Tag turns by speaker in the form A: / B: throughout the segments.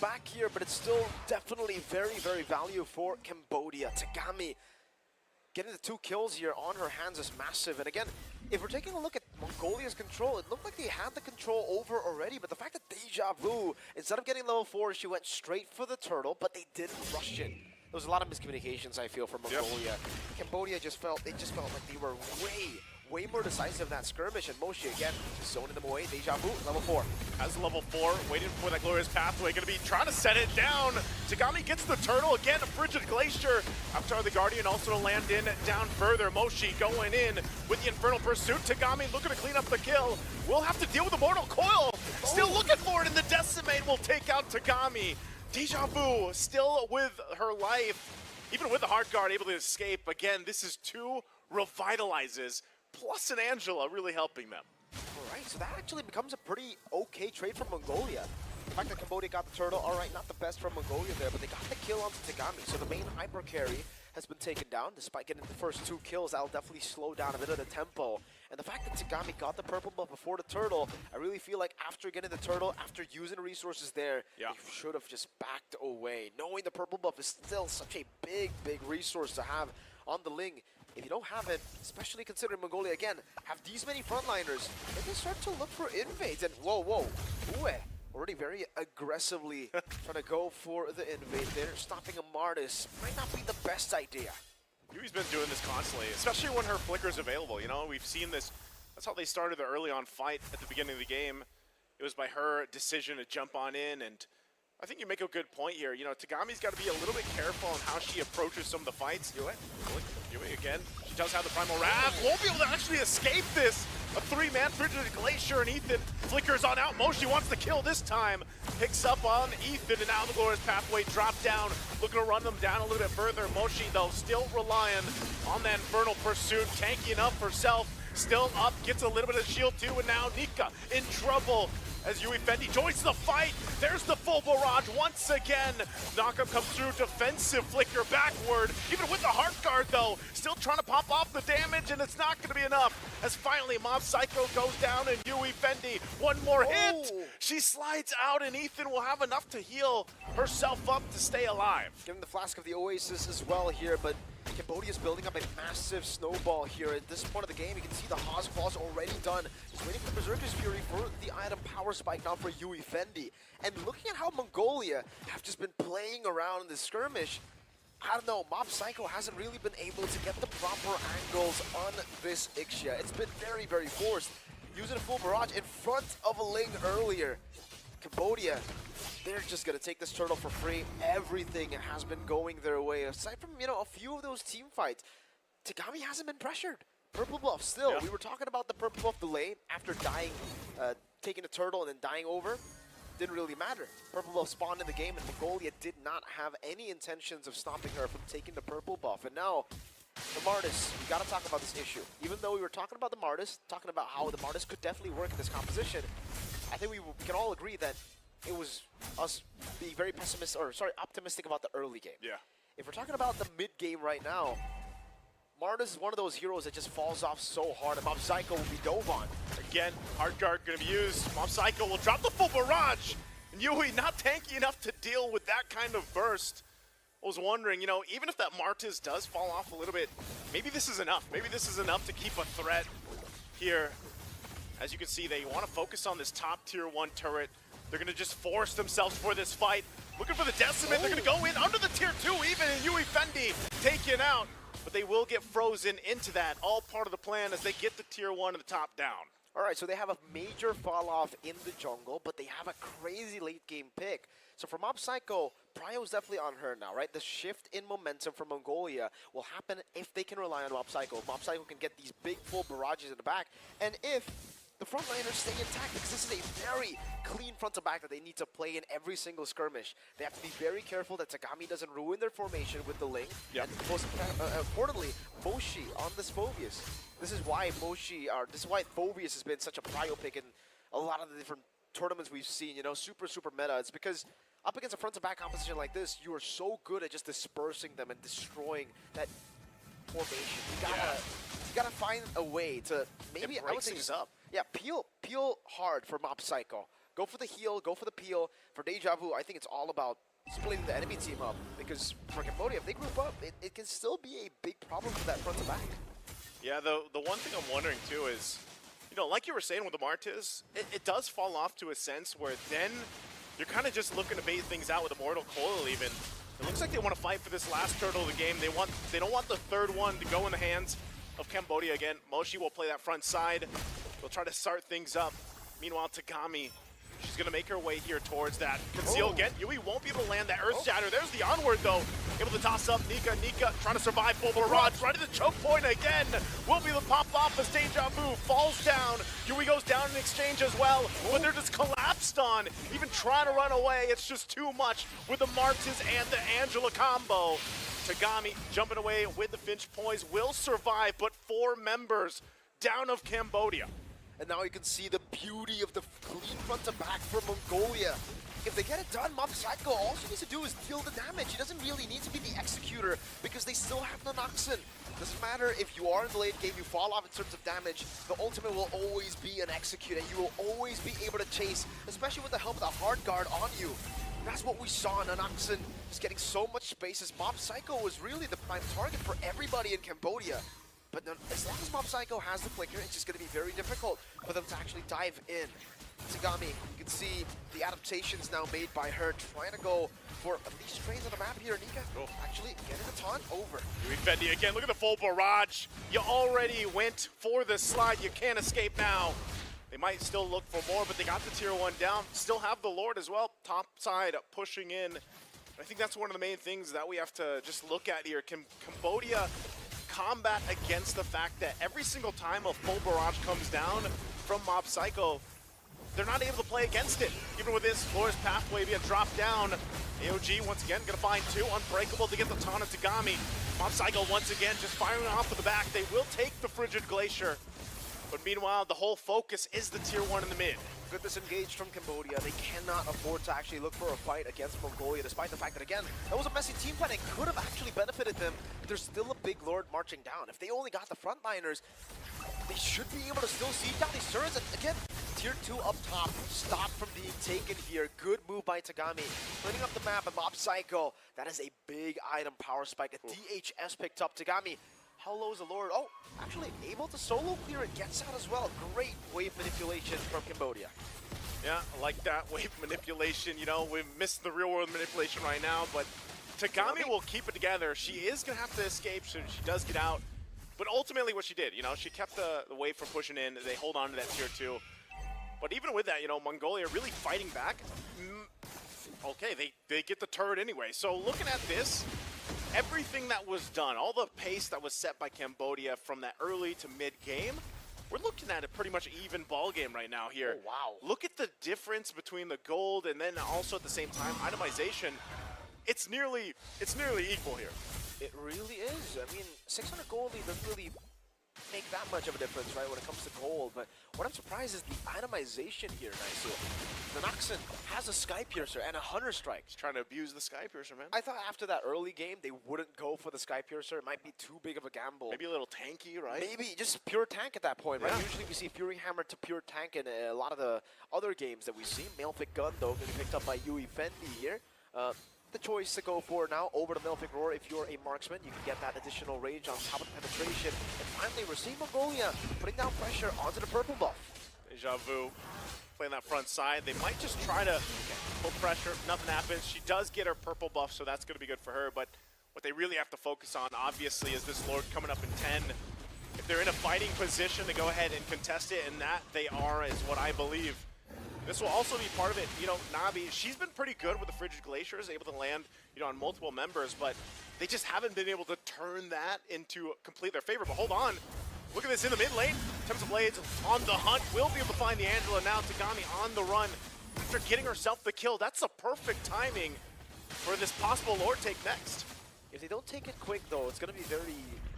A: back here, but it's still definitely very, very value for Cambodia. Tagami getting the 2 kills here on her hands is massive. And again, if we're taking a look at Mongolia's control, it looked like they had the control over already, but the fact that Deja Vu, instead of getting level 4, she went straight for the turtle, but they didn't rush it. There was a lot of miscommunications, I feel, from Mongolia. Yep. Cambodia just felt like they were way more decisive in that skirmish, and Moshi again zoning them away. Deja Vu, level 4.
B: As level 4, waiting for that glorious pathway, gonna be trying to set it down. Tagami gets the turtle, again, a frigid glacier. Avatar the Guardian also to land in down further. Moshi going in with the Infernal Pursuit. Tagami looking to clean up the kill. We'll have to deal with the Mortal Coil. Still looking for it, and the Decimate will take out Tagami. Deja Vu still with her life. Even with the Heart Guard able to escape. Again, this is 2 revitalizes, plus an Angela really helping them.
A: Alright, so that actually becomes a pretty okay trade from Mongolia. The fact that Cambodia got the turtle, alright, not the best from Mongolia there, but they got the kill onto Tagami. So the main hyper carry has been taken down. Despite getting the first 2 kills, that'll definitely slow down a bit of the tempo. And the fact that Tagami got the purple buff before the turtle, I really feel like after getting the turtle, after using resources there, they should have just backed away. Knowing the purple buff is still such a big resource to have on the Ling. If you don't have it, especially considering Mongolia, again, have these many frontliners, they can start to look for invades. And whoa, Ue, already very aggressively trying to go for the invade there. Stopping a Martis might not be the best idea.
B: Yui's been doing this constantly, especially when her flicker's available. You know, we've seen this. That's how they started the early on fight at the beginning of the game. It was by her decision to jump on in, and I think you make a good point here. You know, Tagami's got to be a little bit careful on how she approaches some of the fights. Yui again. She does have the Primal Wrath. Won't be able to actually escape this. A 3-man Frigid Glacier, and Ethan flickers on out. Moshi wants to kill this time. Picks up on Ethan, and now the glorious pathway drop down. Looking to run them down a little bit further. Moshi, though, still relying on that Infernal Pursuit, tanking up herself. Still up, gets a little bit of shield too, and now Nika in trouble as Iesf joins the fight. There's the full barrage once again. Knockup comes through, defensive flicker backward. Even with the Heart Guard though, still trying to pop off the damage, and it's not gonna be enough. As finally Mob Psycho goes down, and Iesf, one more hit. She slides out, and Ethan will have enough to heal herself up to stay alive.
A: Giving the Flask of the Oasis as well here, but Cambodia's building up a massive snowball here. At this point of the game, you can see the Haas Claw's already done. Just waiting for Berserker's Fury for the item Power Spike now for Iesf. And looking at how Mongolia have just been playing around in this skirmish, I don't know, Mob Psycho hasn't really been able to get the proper angles on this Ixia. It's been very forced. Using a full barrage in front of a Ling earlier. Cambodia, they're just going to take this turtle for free. Everything has been going their way. Aside from, you know, a few of those team fights, Tagami hasn't been pressured. Purple buff still. Yeah. We were talking about the purple buff delay after dying, taking a turtle and then dying over. Didn't really matter. Purple buff spawned in the game, and Mongolia did not have any intentions of stopping her from taking the purple buff. And now, the Martis, we got to talk about this issue. Even though we were talking about the Martis, talking about how the Martis could definitely work in this composition, I think we can all agree that it was us being very optimistic about the early game.
B: Yeah.
A: If we're talking about the mid game right now, Martis is one of those heroes that just falls off so hard, and Mob Psycho will be dove on.
B: Again, Heart Guard going to be used. Mob Psycho will drop the full barrage. And Yui not tanky enough to deal with that kind of burst. I was wondering, you know, even if that Martis does fall off a little bit, maybe this is enough. Maybe this is enough to keep a threat here. As you can see, they want to focus on this top tier 1 turret. They're going to just force themselves for this fight. Looking for the Decimate. They're going to go in under the tier 2 even, and Iesf taken out. But they will get frozen into that. All part of the plan as they get the tier 1 and the top down.
A: All right, so they have a major fall off in the jungle, but they have a crazy late game pick. So for Mob Psycho, Prio is definitely on her now, right? The shift in momentum for Mongolia will happen if they can rely on Mob Psycho. Mob Psycho can get these big full barrages in the back, and if the frontliners stay intact, because this is a very clean front to back that they need to play in every single skirmish. They have to be very careful that Tagami doesn't ruin their formation with the Ling.
B: Yep.
A: And most importantly, Moshi on this Phobius. This is why Phobius has been such a prio pick in a lot of the different tournaments we've seen, you know, super meta. It's because up against a front to back composition like this, you are so good at just dispersing them and destroying that formation. You gotta find a way to maybe, I would say,
B: things up.
A: Yeah, peel hard for Mob Psycho. Go for the heal, go for the peel. For Deja Vu, I think it's all about splitting the enemy team up, because for Cambodia, if they group up, it can still be a big problem for that front to back.
B: Yeah, the one thing I'm wondering too is, you know, like you were saying with the Martiz, it does fall off to a sense where then you're kind of just looking to bait things out with Immortal Coil even. It looks like they want to fight for this last turtle of the game. They don't want the third one to go in the hands of Cambodia again. Moshi will play that front side. They'll try to start things up. Meanwhile, Tagami, she's going to make her way here towards that conceal again. Yui won't be able to land that Earth Shatter. There's the onward, though. Able to toss up Nika. Nika trying to survive full barrage. Right at the choke point again. Will be able to pop off as Deja Vu falls down. Yui goes down in exchange as well, but they're just collapsed on. Even trying to run away, it's just too much with the Martiz and the Angela combo. Tagami jumping away with the Finch Poise will survive, but 4 members down of Cambodia.
A: And now you can see the beauty of the clean front to back for Mongolia. If they get it done, Mob Psycho, all she needs to do is deal the damage. He doesn't really need to be the executor because they still have the Noxen. Doesn't matter if you are in the late game, you fall off in terms of damage, the ultimate will always be an execute, and you will always be able to chase, especially with the help of the hard guard on you. That's what we saw in Noxen, just getting so much space as Mob Psycho was really the prime target for everybody in Cambodia. But as long as Mob Psycho has the flicker, it's just going to be very difficult for them to actually dive in. Tagami, you can see the adaptations now made by her, trying to go for these trades on the map here. Nika actually getting the taunt over.
B: Yui Fendi again, look at the full barrage. You already went for the slide, you can't escape now. They might still look for more, but they got the tier 1 down. Still have the Lord as well, top side pushing in. I think that's one of the main things that we have to just look at here. Can Cambodia combat against the fact that every single time a full barrage comes down from Mob Psycho, they're not able to play against it. Even with this Flora's Pathway being dropped down, AOG once again gonna find 2, Unbreakable to get the taunt of Tagami. Mob Psycho once again just firing off of the back. They will take the Frigid Glacier, but meanwhile the whole focus is the tier 1 in the mid.
A: Good disengaged from Cambodia. They cannot afford to actually look for a fight against Mongolia, despite the fact that, again, that was a messy team fight and could have actually benefited them, but there's still a big Lord marching down. If they only got the frontliners, they should be able to still siege down these turrets. And again, tier 2 up top, stopped from being taken here. Good move by Tagami. Cleaning up the map, and Mob Psycho, that is a big item power spike. A DHS picked up. Tagami, how low is the Lord? Oh, actually able to solo clear it, gets out as well. Great wave manipulation from Cambodia.
B: Yeah, I like that wave manipulation. You know, we missed the real world manipulation right now, but Tagami will keep it together. She is going to have to escape, so she does get out. But ultimately what she did, you know, she kept the wave from pushing in. They hold on to that tier 2. But even with that, you know, Mongolia really fighting back. Okay, they get the turret anyway. So looking at this, everything that was done, all the pace that was set by Cambodia from that early to mid game, we're looking at a pretty much even ball game right now here.
A: Oh, wow.
B: Look at the difference between the gold and then also at the same time itemization. It's nearly equal here.
A: It really is. I mean, 600 gold doesn't really make that much of a difference, right, when it comes to gold. But what I'm surprised is the itemization here, Nice. The Noxen has a Sky Piercer and a Hunter Strike.
B: He's trying to abuse the Sky Piercer, man.
A: I thought after that early game, they wouldn't go for the Sky Piercer. It might be too big of a gamble.
B: Maybe a little tanky, right?
A: Maybe just pure tank at that point, right?
B: Yeah.
A: Usually we see Fury Hammer to pure tank in a lot of the other games that we see. Malefic Gun, though, getting picked up by Yui Fendi here. The choice to go for now over the Malefic Roar. If you're a marksman, you can get that additional range on top of the penetration. And finally, we're seeing Mongolia putting down pressure onto the purple buff.
B: Deja Vu playing that front side. They might just try to pull pressure. Nothing happens. She does get her purple buff, so that's going to be good for her. But what they really have to focus on, obviously, is this Lord coming up in 10. If they're in a fighting position to go ahead and contest it, and that they are, is what I believe. This will also be part of it. You know, Nabi, she's been pretty good with the Frigid Glaciers, able to land, you know, on multiple members, but they just haven't been able to turn that into complete their favor. But hold on. Look at this in the mid lane. Tempest Blades on the hunt. Will be able to find the Angela now. Tagami on the run after getting herself the kill. That's the perfect timing for this possible Lord take next.
A: If they don't take it quick, though, it's going to be very...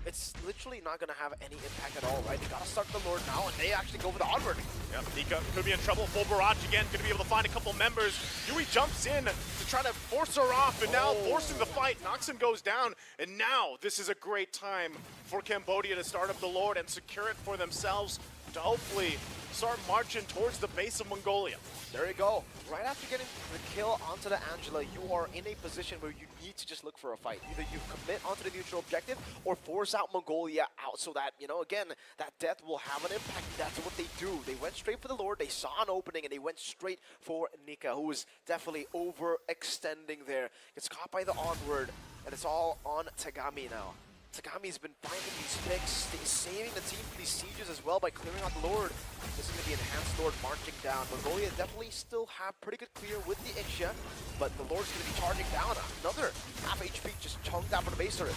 A: It's literally not going to have any impact at all, right? They got to start the Lord now, and they actually go for the onward.
B: Yep, Nika could be in trouble. Full barrage again. Going to be able to find a couple members. Yui jumps in to try to force her off, and now forcing the fight. Noxen goes down, and now this is a great time for Cambodia to start up the Lord and secure it for themselves. to hopefully start marching towards the base of Mongolia.
A: There you go. Right after getting the kill onto the Angela, you are in a position where you need to just look for a fight. Either you commit onto the neutral objective or force out Mongolia out so that, you know, again, that death will have an impact. That's what they do. They went straight for the Lord, they saw an opening, and they went straight for Nika, who was definitely overextending there. Gets caught by the onward, and it's all on Tagami now. Tagami's been finding these picks, he's saving the team from these sieges as well by clearing out the Lord. This is going to be Enhanced Lord marching down. Mongolia definitely still have pretty good clear with the Iesf, but the Lord's going to be charging down. Another half HP just chunked out for the base turret.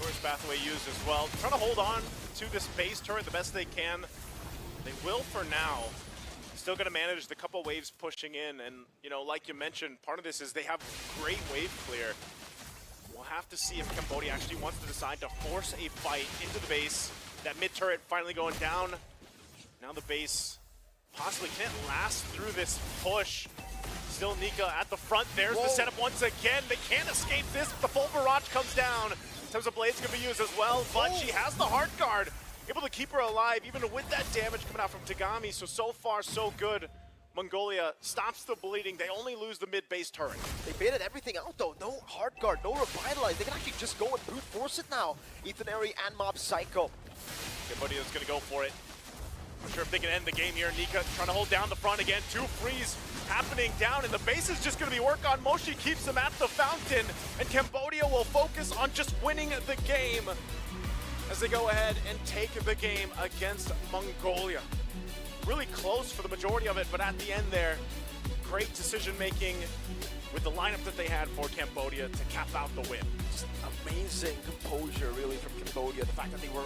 B: First pathway used as well. Trying to hold on to this base turret the best they can. They will for now. Still going to manage the couple waves pushing in, and you know, like you mentioned, part of this is they have great wave clear. We'll have to see if Cambodia actually wants to decide to force a fight into the base. That mid turret finally going down. Now the base possibly can't last through this push. Still Nika at the front. There's the setup once again. They can't escape this. The full barrage comes down. Tons of blades can be used as well, but she has the heart guard. Able to keep her alive even with that damage coming out from Tagami. So far so good. Mongolia stops the bleeding. They only lose the mid-base turret.
A: They baited everything out though. No hard guard, no revitalize. They can actually just go and brute force it now. Ethanary and Mob Psycho.
B: Cambodia's gonna go for it. Not sure if they can end the game here. Nika trying to hold down the front again. 2 frees happening down, and the base is just gonna be work on. Moshi keeps them at the fountain, and Cambodia will focus on just winning the game as they go ahead and take the game against Mongolia. Really close for the majority of it, but at the end there, great decision making with the lineup that they had for Cambodia to cap out the win.
A: Just amazing composure really from Cambodia. The fact that they were